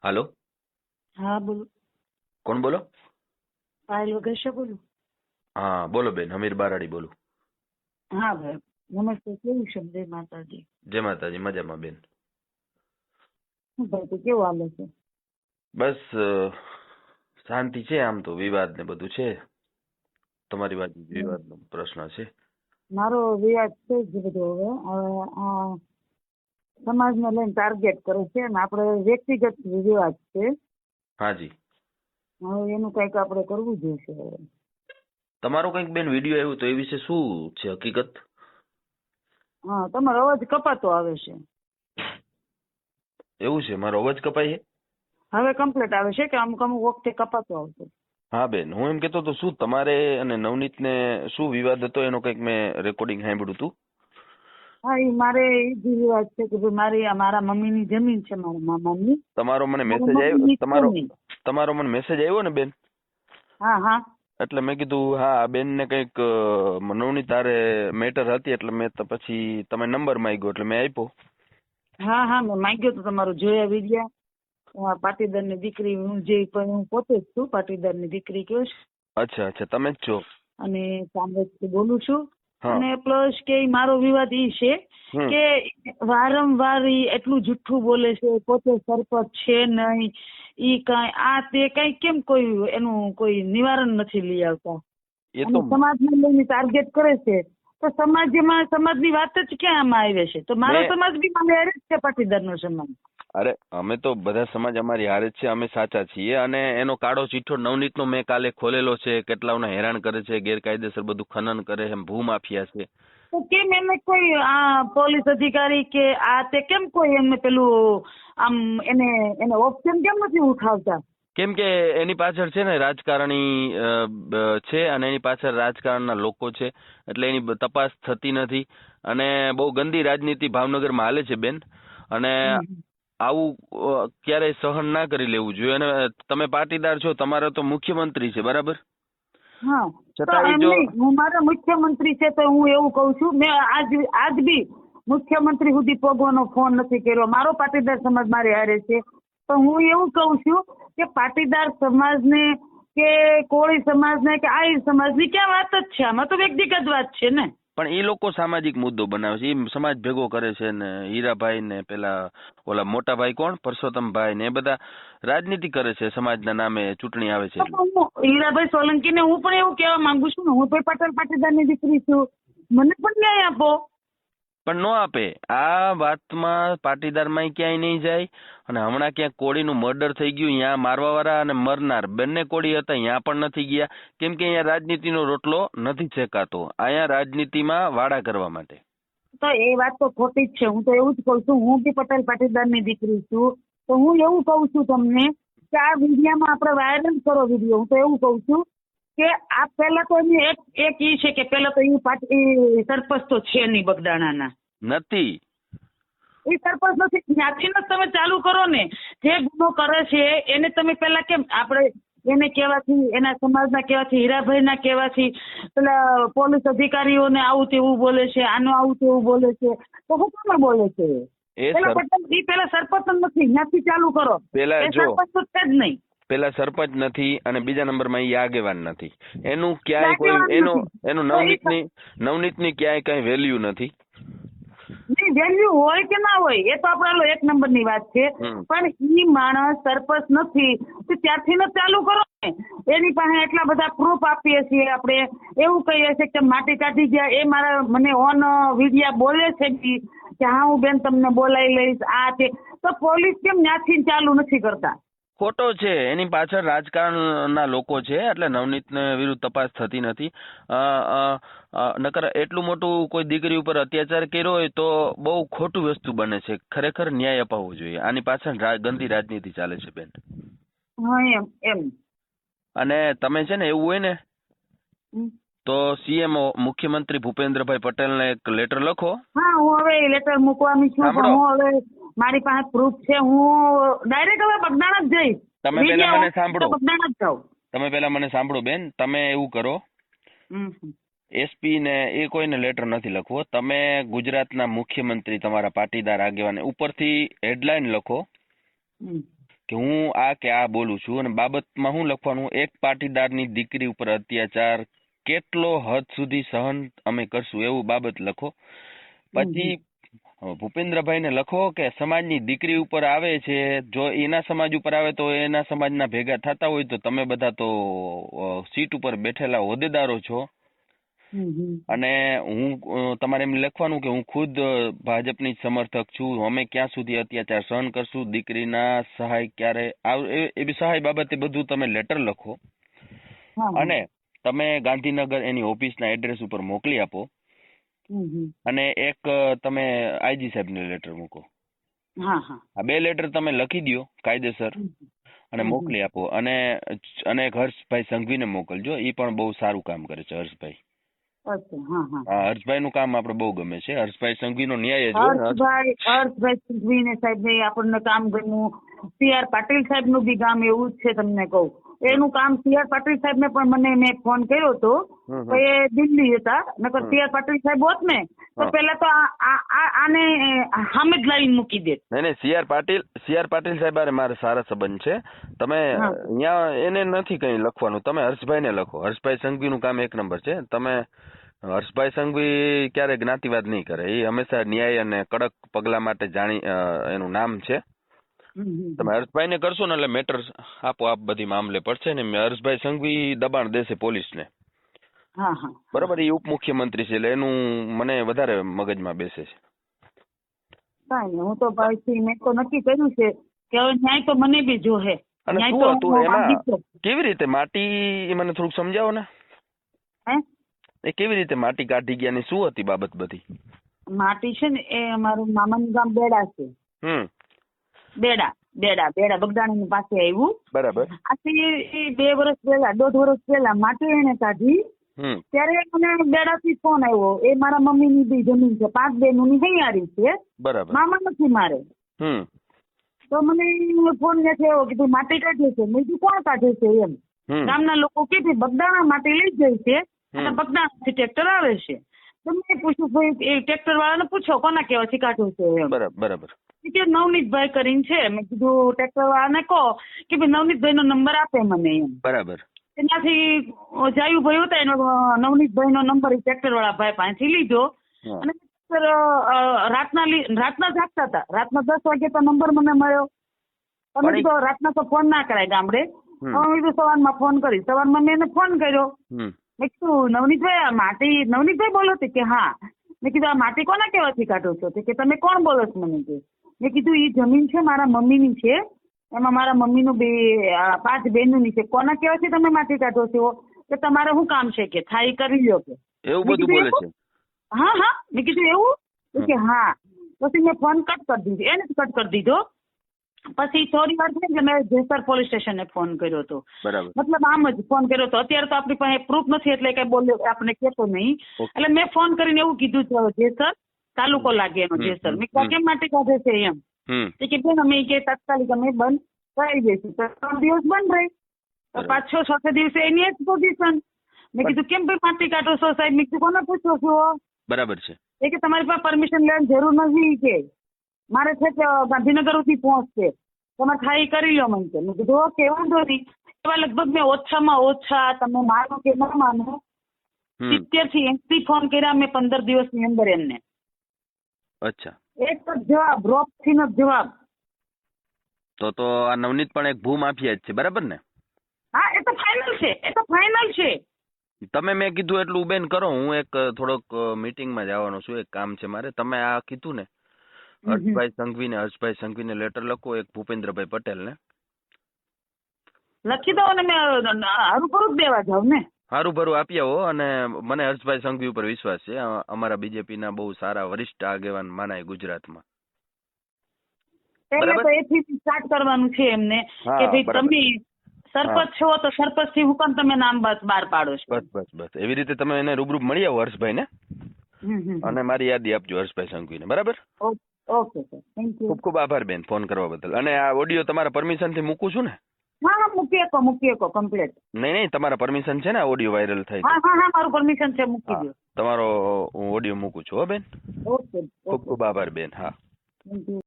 હાલો, હા બોલો. કોણ બોલો? પાયલ વગેશા બોલું. હા બોલો બેન, હમીર બારાડી બોલું. હા ભાઈ, નમસ્તે. કેવું છે? જય માતાજી. જય માતાજી, મજામાં બેન. શું ભાઈ, તો કેવું હાલે છે? બસ શાંતિ છે. આમ તો વિવાદ ને બધું છે. તમારી વાત વિવાદ નો પ્રશ્ન છે. મારો વિવાદ છે જ બધો. હવે આ સમાજને લઈને ટાર્ગેટ કરે છે અને આપણે વ્યક્તિગત વિવાદ છે. હાજી, હવે એનું કંઈક આપણે કરવું જોઈશે. તમારો કંઈક બેન વિડીયો આવ્યો તો એ વિશે શું છે હકીકત? હા, તમારો અવાજ કપાતો આવે છે. એવું છે? મારો અવાજ કપાય છે? હવે કમ્પ્લીટ આવે છે કે અમુક અમુક વખતે કપાતો આવતો? હા બેન, હું એમ કેતો તો શું તમારે અને નવનીત ને શું વિવાદ હતો એનો કંઈક મેં રેકોર્ડિંગ સાંભળ્યું હતું. હા, એ મારે એ જ વિવાદ છે કે ભાઈ મારા મમ્મીની જમીન છે, મારા મામાની. તમારો મને મારા મેસેજ આવ્યો, મમ્મીની છે નહીં. તમારો મને મેસેજ આવ્યો ને બેન, હા હા એટલે મેં કીધું હા આ બેન ને કઈક નવની તારે મેટર હતી, એટલે મેં તો પછી તમે નંબર માંગ્યો એટલે મેં આપ્યો. હા હા, મેં માંગ્યો તો તમારું જોયા વિડિયા. પાટીદારની દીકરી હું હું પોતે જ છું પાટીદારની દીકરી કયો છે. અચ્છા અચ્છા, તમે જ છો. અને કામરેજથી બોલું છું. હા. અને પ્લસ કે મારો વિવાદ ઈ છે કે વારંવાર ઈ એટલું જુઠ્ઠું બોલે છે, પોતે સરપંચ છે નહીં, ઈ કાંઈ આ તે કાંઈ કેમ કોઈ એનું કોઈ નિવારણ નથી લઈ આવતા. એ અને તો સમાજને લઈને ટાર્ગેટ કરે છે. તો સમાજની વાત જ ક્યાં આમાં આવે છે? તો મારો સમાજ બી મને હારે જ છે, પાટીદારનો સમાજ. અરે અમે તો બધા સમાજ અમારી હારે જ છે, અમે સાચા છીએ. અને એનો કાળો ચિઠ્ઠો નવનીતનો મેં કાલે ખોલેલો છે. કેટલાઓને હેરાન કરે છે, ગેરકાયદેસર બધું ખનન કરે છે, ભૂમાફિયા છે. તો કેમ એને કોઈ પોલીસ અધિકારી કે આ તે કેમ કોઈ એમને પેલું આમ એને ઓપ્શન કેમ નથી ઉઠાવતા? કેમ કે એની પાછળ છે ને રાજકારણી છે, અને એની પાછળ રાજકારણના લોકો છે, એટલે એની તપાસ થતી નથી. અને બહુ ગંદી રાજનીતિ ભાવનગરમાં હાલે છે બેન. અને આવું ક્યારેય સહન ના કરી લેવું જોઈએ. અને તમે પાટીદાર છો, તમારો તો મુખ્યમંત્રી છે, બરાબર? હા, તો છતાં એમ નહીં, હું મારા મુખ્યમંત્રી છે તો હું એવું કઉ છું, મેં આજ બી મુખ્યમંત્રી સુધી પહોંચવાનો ફોન નથી કર્યો. મારો પાટીદાર સમાજ મારી હારે છે. તો હું એવું કઉ છું કે પાટીદાર સમાજને કે કોળી સમાજને કે આહિર સમાજની ક્યાં વાત જ છે? આમાં તો વ્યક્તિગત વાત છે ને. પણ એ લોકો સામાજિક મુદ્દો બનાવે છે, એ સમાજ ભેગો કરે છે. ને હીરાભાઈ ને પેલા ઓલા મોટા ભાઈ કોણ, પરસોત્તમભાઈ ને, એ બધા રાજનીતિ કરે છે સમાજના નામે. ચૂંટણી આવે છે એટલે હીરાભાઈ સોલંકી ને હું પણ એવું કહેવા માંગુ છું ને, હું તો પટેલ પાટીદારની દીકરી છું, મને પણ ન્યાય આપો. પણ નો આપે. આ વાતમાં પાટીદારમાં ક્યાંય નહીં જાય. અને હમણાં ક્યાંક કોળીનું મર્ડર થઈ ગયું, ત્યાં મારવાવાળા અને મરનાર બંને કોળી હતા, ત્યાં પણ નથી ગયા. કેમ કે અહીંયા રાજનીતિનો રોટલો નથી છેકાતો. અહીંયા રાજનીતિમાં વાડા કરવા માટે. તો એ વાત તો ખોટી જ છે. હું તો એવું જ કઉ છું, હું બી પટેલ પાટીદારની દીકરી છું, તો હું એવું કઉ છું તમને કે આ વિડીયામાં આપણે વાયરલ કરો વિડીયો. હું તો એવું કઉ છું કે આ પેલા તો એક ઈ છે કે પેલા તો એ સરપંચ તો છે નહીં બગદાણાના. નથી. એ સરપંચ નથી. ત્યાંથી જ તમે ચાલુ કરો ને. જે ગુનો કરે છે એને તમે પેલા કેમ આપણે એને કહેવાથી, એના સમાજના કહેવાથી, હીરાભાઈના કહેવાથી પેલા પોલીસ અધિકારીઓને આવું તેવું બોલે છે, આનું આવું તેવું બોલે છે, તો હું કોને બોલે છે? પેલા સરપંચ નથી, ત્યાંથી ચાલુ કરો. પેલા જો સરપંચ તો છે જ નહીં. પેલા સરપંચ નથી, અને બીજા નંબરમાં એ આગેવાન નથી. એનું ક્યાંય કોઈ એનું નવનીતની ક્યાંય કઈ વેલ્યુ નથી. નહીં, વેલ્યુ હોય કે ના હોય એ તો આપણા એક નંબરની વાત છે. પણ ઈ માણસ સરપંચ નથી તો ત્યારથી જ ચાલુ કરો ને. એની પાસે એટલા બધા પ્રૂફ આપીએ છીએ આપણે, એવું કહીએ છીએ કે માટી કાઢી ગયા. એ મને ઓન વિડિયા બોલે છે કે હા હું બેન તમને બોલાવી લઈશ આ તે. તો પોલીસ કેમ ત્યાંથી ચાલુ નથી કરતા? ખોટો છે. એની પાછળ રાજકારણના લોકો છે, એટલે નવનીતને વિરુદ્ધ તપાસ થતી નથી. નકર એટલું મોટું કોઈ દીકરી ઉપર અત્યાચાર કર્યો હોય તો બહુ ખોટું વસ્તુ બને છે. ખરેખર ન્યાય અપાવવો જોઈએ. આની પાછળ ગંદી રાજનીતિ ચાલે છે બેન. હા એમ. અને તમે છે ને, એવું હોય ને તો સીએમ મુખ્યમંત્રી ભૂપેન્દ્રભાઈ પટેલને એક લેટર લખો. હા, હું હવે લેટર મૂકવાની છું. પણ હું હવે મારી પાસે પ્રૂફ છે. હું ડાયરેક્ટ હવે બગદાણા જ જઈશ. તમે પેલા મને સાંભળો. બગદાણા જ જાઉં. તમે પેલા મને સાંભળો બેન. તમે એવું કરો, એસપી ને એ કોઈને લેટર નથી લખવો. તમે ગુજરાતના મુખ્યમંત્રી, તમારા પાટીદાર આગેવાન ઉપરથી હેડલાઇન લખો હમ. કે હું આ કે આ બોલું છું અને બાબતમાં હું લખવાનું, એક પાટીદારની દીકરી ઉપર અત્યાચાર કેટલો હદ સુધી સહન અમે કરશું એવું બાબત લખો. પછી ભૂપેન્દ્રભાઈને લખો કે સમાજની દીકરી ઉપર આવે છે, જો એના સમાજ ઉપર આવે તો એના સમાજના ભેગા થતા હોય તો તમે બધા તો સીટ ઉપર બેઠેલા હોદ્દેદારો છો. અને હું તમારે એમ લખવાનું કે હું ખુદ ભાજપની સમર્થક છું, અમે ક્યાં સુધી અત્યાચાર સહન કરશું, દીકરીના સહાય ક્યારે એવી સહાય બાબતે બધું તમે લેટર લખો અને તમે ગાંધીનગર એની ઓફિસના એડ્રેસ ઉપર મોકલી આપો. અને એક તમે આઈજી સાહેબને લેટર મૂકો. આ 2 લેટર તમે લખી દો કાયદેસર અને મોકલી આપો. અને હર્ષભાઈ સંઘવીને મોકલજો, એ પણ બહુ સારું કામ કરે છે હર્ષભાઈ. હર્ષભાઈ નું કામ આપણે બહુ ગમે છે. હર્ષભાઈ સંઘવી નો ન્યાય જ હર્ષભાઈ સંઘવી ને સાહેબ આપણને કામ ગમ્યું. CR પાટીલ સાહેબ નું બી કામ એવું જ છે. તમને કહું એનું કામ CR પાટીલ સાહેબ ને પણ મેં ફોન કર્યો હતો તો એ દિલ્હી હતા. નકર CR પાટીલ સાહેબ હોત ને તો પેલા તો આને સામે જ લાઈન મૂકી દે. નહીં, CR પાટીલ સાહેબ મારે સારા સંબંધ છે. તમે અહીંયા એને નથી કઈ લખવાનું, તમે હર્ષભાઈ ને લખો. હર્ષભાઈ સંઘવી નું કામ 1 નંબર છે. તમે હર્ષભાઈ સંઘવી ક્યારે જ્ઞાતિવાદ નહીં કરે, એ હંમેશા ન્યાય અને કડક પગલા માટે એનું નામ છે. તમે હર્ષભાઈ ને કરશો ને એટલે મેટર આપોઆપ બધી મામલે પડશે ને. હર્ષભાઈ સંઘવી દબાણ દેશે પોલીસને. બરાબર, એ ઉપમુખ્યમંત્રી છે એટલે એનું મને વધારે મગજમાં બેસે છે. હું તો ભાઈ મેં તો નક્કી કર્યું છે કે હવે ન્યાય તો મને બી જોહે. અને શું હતું એમાં, કેવી રીતે માટી, એ મને થોડુંક સમજાવો ને. એ કેવી રીતે માટી કાઢી ગયા ને શું હતી બાબત બધી? માટી છે ને એ અમારું મામાનું ગામ બેડા છે. બેડા બગદાણી પાસે આવ્યું. બરાબર. આથી 2 વર્ષ પહેલા 1.5 વર્ષ પહેલા માટી એને કાઢી ત્યારે મને બેડાથી ફોન આવ્યો. એ મારા મમ્મી ની બી જમીન છે, 5 બહેનો ની હૈયારી છે. બરાબર. મામા નથી મારે. તો મને ફોન નથી આવ્યો કે માટી કાઢે છે. મેં કીધું કોણ કાઢે છે એમ. ગામના લોકો કે બગદાણા માટી લઈ જાય છે અને બગદાણાથી ટ્રેક્ટર આવે છે. તો મેં પૂછ્યું ભાઈ એ ટ્રેક્ટર વાળાને પૂછો કોના કહેવાથી કાઢવું છે એમ. બરાબર. કે નવનીતભાઈ કરીને છે. મેં કીધું ટ્રેક્ટર વાળાને કહો કે ભાઈ નવનીતભાઈ નો નંબર આપે મને એમ. બરાબર. એનાથી જાયુભાઈ હતા એનો નવનીતભાઈ નો નંબર એ ટ્રેક્ટર વાળા ભાઈ પાસેથી લીધો અને રાતના જાગતા હતા. રાતના 10 વાગે તો નંબર મને મળ્યો. તમે કીધું રાતના તો ફોન ના કરાય ગામડે. સવારમાં ફોન કરી. સવારમાં મેં એને ફોન કર્યો. મેં કીધું નવનીતભાઈ બોલો કે હા. મેં કીધું આ માટી કોના કહેવાથી કાઢો છો? કે તમે કોણ બોલો છો મને કે. મેં કીધું એ જમીન છે મારા મમ્મીની છે, એમાં મારા મમ્મીનું 5 બહેનોની છે. કોના કહેવાથી તમે માટી કાઢો છો? કે તમારે શું કામ છે કે થાય કરી લો કે. એવું બધું બોલે છે. હા મેં કીધું એવું કે હા. પછી મેં ફોન કટ કરી દીધો, એને જ કટ કરી દીધો. પછી થોડી વાર થઈ મેં જેસર પોલીસ સ્ટેશને ફોન કર્યો હતો. મતલબ આમ જ ફોન કર્યો હતો. અત્યારે તો આપણી પાસે પ્રૂફ નથી એટલે કઈ બોલ્યો આપણે કહેતો નહીં. એટલે મેં ફોન કરીને એવું કીધું છે જેસર તાલુકો લાગે એનો જેસર. મેં કહ્યું કેમ માટી કાઢે છે એમ. કે બેન અમે કે તાત્કાલિક અમે બંધ કરાવી દઈશું. 3 દિવસ બંધ રહી. 5-6 દિવસે એની જ પોઝિશન. મેં કીધું કેમ ભાઈ માટી કાઢો છો સાહેબ? મેં કીધું કોને પૂછો છો? બરાબર છે. એ કે તમારી પાસે પરમિશન લેવાની જરૂર નથી કે મારે છે કે ગાંધીનગર સુધી પહોંચશે, તમે થાય કરી લો મને. મેં કીધું ઓકે વાંધો નહીં. એવા લગભગ મેં ઓછામાં ઓછા, તમે માનો કે ન માનો, 70 થી 80 ફોન કર્યા મેં 15 દિવસની અંદર એમને. અચ્છા. એક જ જવાબ, રોપ થી નો જવાબ. તો આ નવનીત પણ એક ભૂમાફિયા જ છે, બરાબર ને? હા, એ તો ફાઇનલ છે. તમે મેં કીધું એટલું બેન કરો. હું એક થોડોક મીટિંગમાં જવાનો છું, એક કામ છે મારે. તમે આ કીધું ને હર્ષભાઈ સંઘવીને લેટર લખો, એક ભૂપેન્દ્રભાઈ પટેલને લખી દો અને મેં હરુભરું દેવા જાઉં ને. હરુભરું આપી આવો. અને મને હર્ષભાઈ સંઘવી ઉપર વિશ્વાસ છે. અમારા બીજેપીના બહુ સારા વરિષ્ઠ આગેવાન માનાય ગુજરાતમાં. એટલે તો એથી સ્ટાર્ટ કરવાનું છે એમને કે ભાઈ તમે સરપંચ છો તો સરપંચ થી હું કામ તમે નામ બહાર પાડો છો. બસ એવી રીતે તમે એને રૂબરૂ મળી આવો હર્ષભાઈ ને અને મારી યાદી આપજો હર્ષભાઈ સંઘવીને. બરાબર? Okay sir, thank you. ખૂબ ખૂબ આભાર બેન ફોન કરવા બદલ. અને આ ઓડિયો તમારા પરમિશન થી મૂકું છું ને? હા, મૂકી શકો કમ્પ્લીટ. નહીં, તમારા પરમિશન છે ને આ ઓડિયો વાયરલ થાય? હા, મારું પરમિશન છે, મૂકી દો. તમારો હું ઓડિયો મૂકું છું હો બેન. ઓકે, ખૂબ ખૂબ આભાર બેન. હા, થેન્ક યુ.